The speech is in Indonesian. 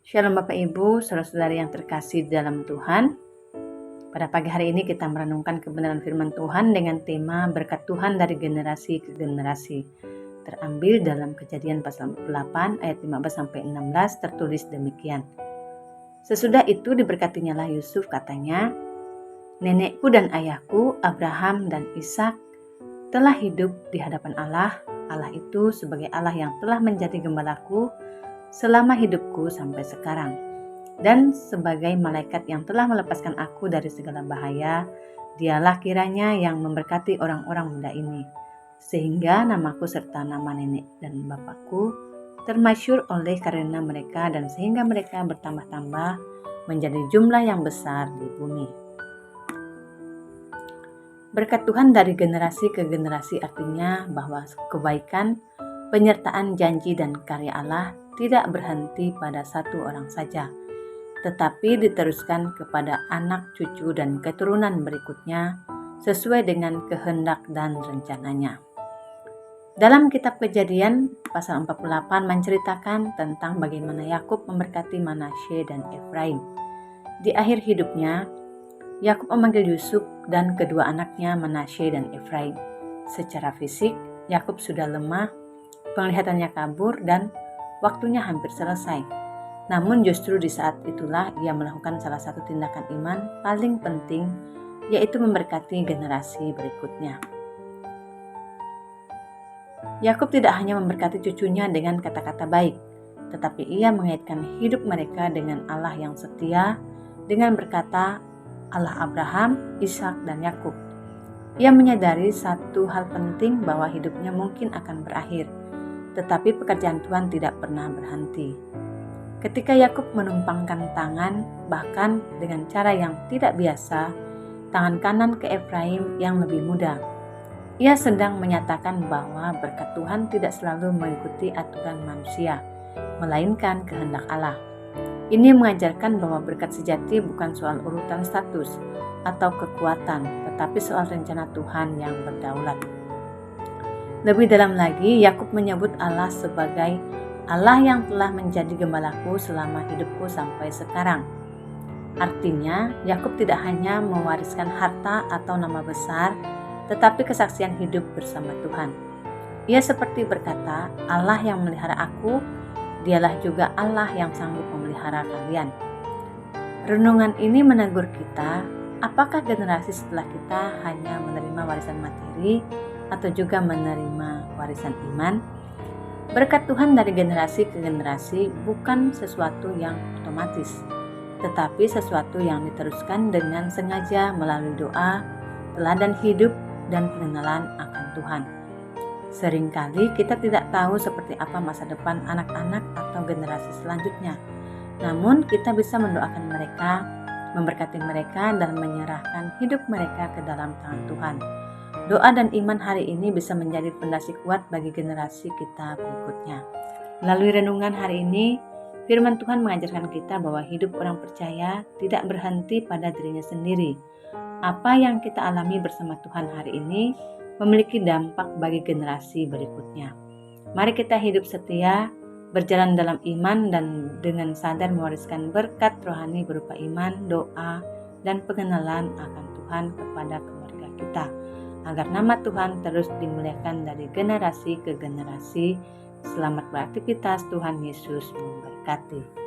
Shalom Bapak Ibu, saudara-saudari yang terkasih dalam Tuhan. Pada pagi hari ini kita merenungkan kebenaran firman Tuhan dengan tema berkat Tuhan dari generasi ke generasi. Terambil dalam Kejadian pasal 48 ayat 15-16 tertulis demikian. Sesudah itu diberkatinya Yusuf, katanya, "Nenekku dan ayahku Abraham dan Ishak telah hidup di hadapan Allah. Allah itu sebagai Allah yang telah menjadi gembalaku selama hidupku sampai sekarang, dan sebagai malaikat yang telah melepaskan aku dari segala bahaya. Dialah kiranya yang memberkati orang-orang muda ini, sehingga namaku serta nama nenek dan bapakku termasyhur oleh karena mereka, dan sehingga mereka bertambah-tambah menjadi jumlah yang besar di bumi." Berkat Tuhan dari generasi ke generasi artinya bahwa kebaikan, penyertaan janji dan karya Allah tidak berhenti pada satu orang saja, tetapi diteruskan kepada anak, cucu, dan keturunan berikutnya sesuai dengan kehendak dan rencananya. Dalam kitab Kejadian pasal 48 menceritakan tentang bagaimana Yakub memberkati Manasye dan Efraim. Di akhir hidupnya, Yakub memanggil Yusuf dan kedua anaknya Manasye dan Efraim. Secara fisik, Yakub sudah lemah, penglihatannya kabur, dan waktunya hampir selesai. Namun justru di saat itulah ia melakukan salah satu tindakan iman paling penting, yaitu memberkati generasi berikutnya. Yakub tidak hanya memberkati cucunya dengan kata-kata baik, tetapi ia mengaitkan hidup mereka dengan Allah yang setia dengan berkata, Allah Abraham, Ishak, dan Yakub. Ia menyadari satu hal penting, bahwa hidupnya mungkin akan berakhir, tetapi pekerjaan Tuhan tidak pernah berhenti. Ketika Yakub menumpangkan tangan, bahkan dengan cara yang tidak biasa, tangan kanan ke Efraim yang lebih muda, ia sedang menyatakan bahwa berkat Tuhan tidak selalu mengikuti aturan manusia, melainkan kehendak Allah. Ini mengajarkan bahwa berkat sejati bukan soal urutan status atau kekuatan, tetapi soal rencana Tuhan yang berdaulat. Lebih dalam lagi, Yakub menyebut Allah sebagai Allah yang telah menjadi gembalaku selama hidupku sampai sekarang. Artinya, Yakub tidak hanya mewariskan harta atau nama besar, tetapi kesaksian hidup bersama Tuhan. Ia seperti berkata, Allah yang memelihara aku, Dialah juga Allah yang sanggup memelihara kalian. Renungan ini menegur kita, apakah generasi setelah kita hanya menerima warisan materi atau juga menerima warisan iman? Berkat Tuhan dari generasi ke generasi bukan sesuatu yang otomatis, tetapi sesuatu yang diteruskan dengan sengaja melalui doa, teladan hidup, dan pengenalan akan Tuhan. Seringkali kita tidak tahu seperti apa masa depan anak-anak atau generasi selanjutnya. Namun kita bisa mendoakan mereka, memberkati mereka, dan menyerahkan hidup mereka ke dalam tangan Tuhan. Doa dan iman hari ini bisa menjadi fondasi kuat bagi generasi kita berikutnya. Melalui renungan hari ini, firman Tuhan mengajarkan kita bahwa hidup orang percaya tidak berhenti pada dirinya sendiri. Apa yang kita alami bersama Tuhan hari ini memiliki dampak bagi generasi berikutnya. Mari kita hidup setia, berjalan dalam iman, dan dengan sadar mewariskan berkat rohani berupa iman, doa, dan pengenalan akan Tuhan kepada keluarga kita, agar nama Tuhan terus dimuliakan dari generasi ke generasi. Selamat beraktivitas, Tuhan Yesus memberkati.